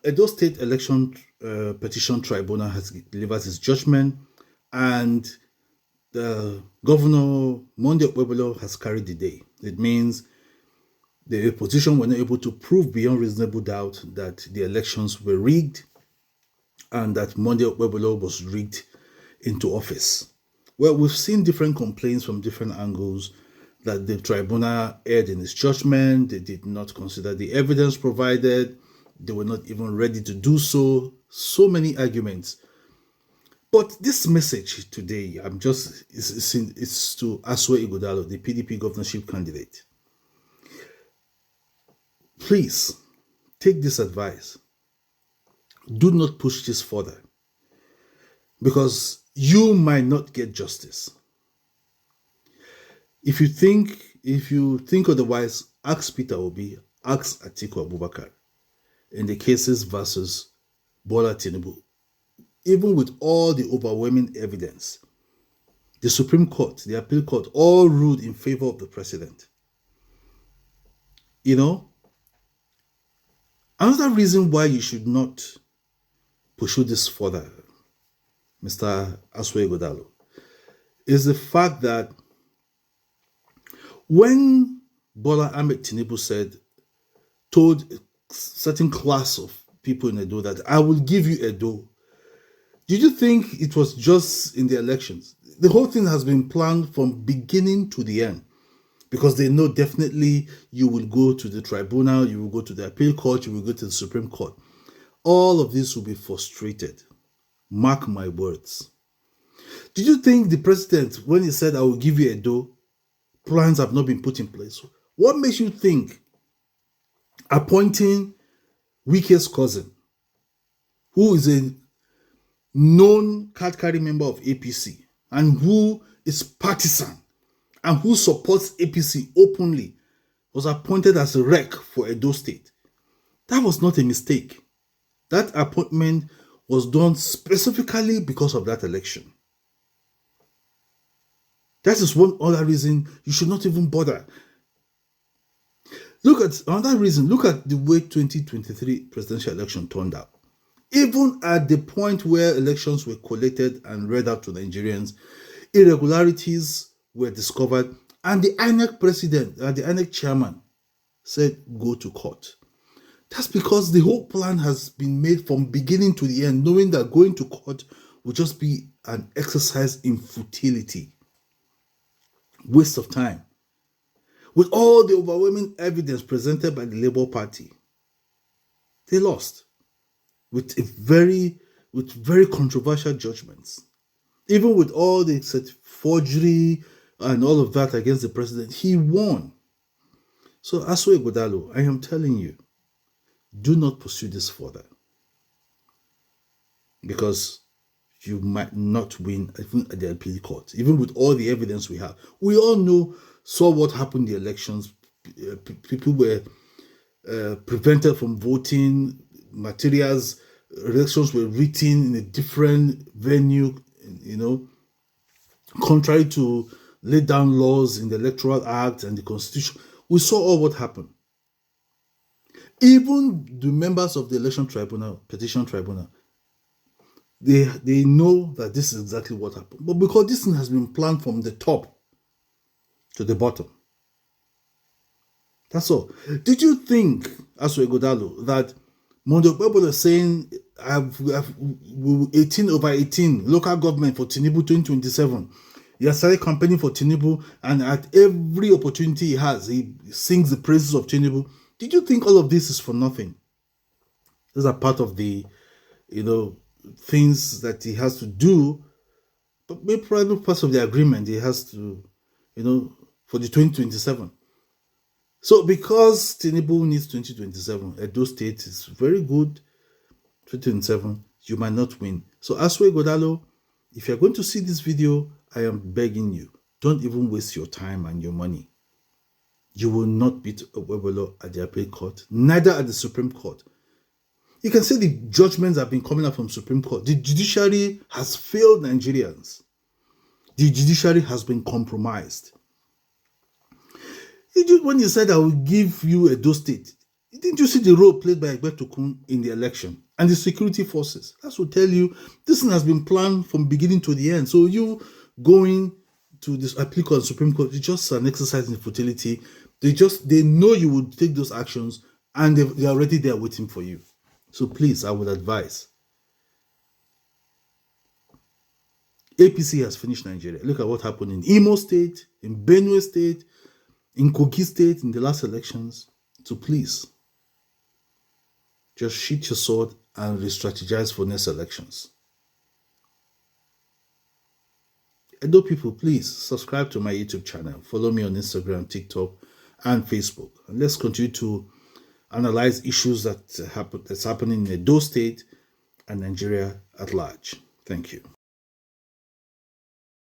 Edo State Election Petition Tribunal has delivered its judgment, and the Governor Monday Okpebholo has carried the day. It means the opposition were not able to prove beyond reasonable doubt that the elections were rigged and that Monday Okpebholo was rigged into office. Well, we've seen different complaints from different angles that the tribunal erred in its judgment. They did not consider the evidence provided. They were not even ready to do so. So many arguments. But this message today, it's to Asue Ighodalo, the PDP governorship candidate. Please take this advice. Do not push this further, because you might not get justice. If you think otherwise, ask Peter Obi, ask Atiku Abubakar in the cases versus Bola Tinubu. Even with all the overwhelming evidence, the Supreme Court, the Appeal Court, all ruled in favor of the president. You know, another reason why you should not pursue this further, Mr. Asue Ighodalo, is the fact that when Bola Ahmed Tinubu told a certain class of people in Edo that I will give you Edo, did you think it was just in the elections? The whole thing has been planned from beginning to the end, because they know definitely you will go to the tribunal, you will go to the appeal court, you will go to the Supreme Court. All of this will be frustrated. Mark my words. Did you think the president, when he said I will give you Edo, plans have not been put in place? What makes you think appointing Wike's cousin, who is a known card-carrying member of APC and who is partisan and who supports APC openly, was appointed as a rec for Edo State? That was not a mistake. That appointment was done specifically because of that election. That is one other reason you should not even bother. Look at another reason. Look at the way 2023 presidential election turned out. Even at the point where elections were collated and read out to Nigerians, irregularities were discovered, and the INEC president, the INEC chairman, said go to court. That's because the whole plan has been made from beginning to the end, knowing that going to court would just be an exercise in futility, waste of time. With all the overwhelming evidence presented by the Labour Party, they lost with very controversial judgments. Even with all the forgery and all of that against the president, he won. So Asue Ighodalo, I am telling you, do not pursue this further, because you might not win even at the appeal court, even with all the evidence we have. We all saw what happened in the elections. People were prevented from voting. Materials, elections were written in a different venue, contrary to laid down laws in the Electoral Act and the Constitution. We saw all what happened. Even the members of the election tribunal, petition tribunal, they know that this is exactly what happened. But because this thing has been planned from the top to the bottom. That's all. Did you think, Asue Ighodalo, that Monday Okpebholo is saying 18/18 local government for Tinubu 2027? He has started campaigning for Tinubu, and at every opportunity he has, he sings the praises of Tinubu. Did you think all of this is for nothing? These are part of the, things that he has to do, but maybe probably part of the agreement he has to, for the 2027. So because Tinubu needs 2027, Edo State is very good, 2027, you might not win. So Asue Ighodalo, if you're going to see this video, I am begging you, don't even waste your time and your money. You will not beat Okpebholo at the appeal court, neither at the Supreme Court. You can see the judgments have been coming out from Supreme Court. The judiciary has failed Nigerians. The judiciary has been compromised. When you said I will give you Edo State, Didn't you see the role played by Egbetokun in the election and the security forces? That will tell you this thing has been planned from beginning to the end. So you going to this appeal court, Supreme Court, it's just an exercise in futility. They know you would take those actions, and they're already there waiting for you. So please, I would advise. APC has finished Nigeria. Look at what happened in Imo State, in Benue State, in Kogi State in the last elections. So please, just sheath your sword and re-strategize for next elections. Edo people, please subscribe to my YouTube channel. Follow me on Instagram, TikTok, and Facebook. And let's continue to analyze issues that's happening in Edo State and Nigeria at large. Thank you.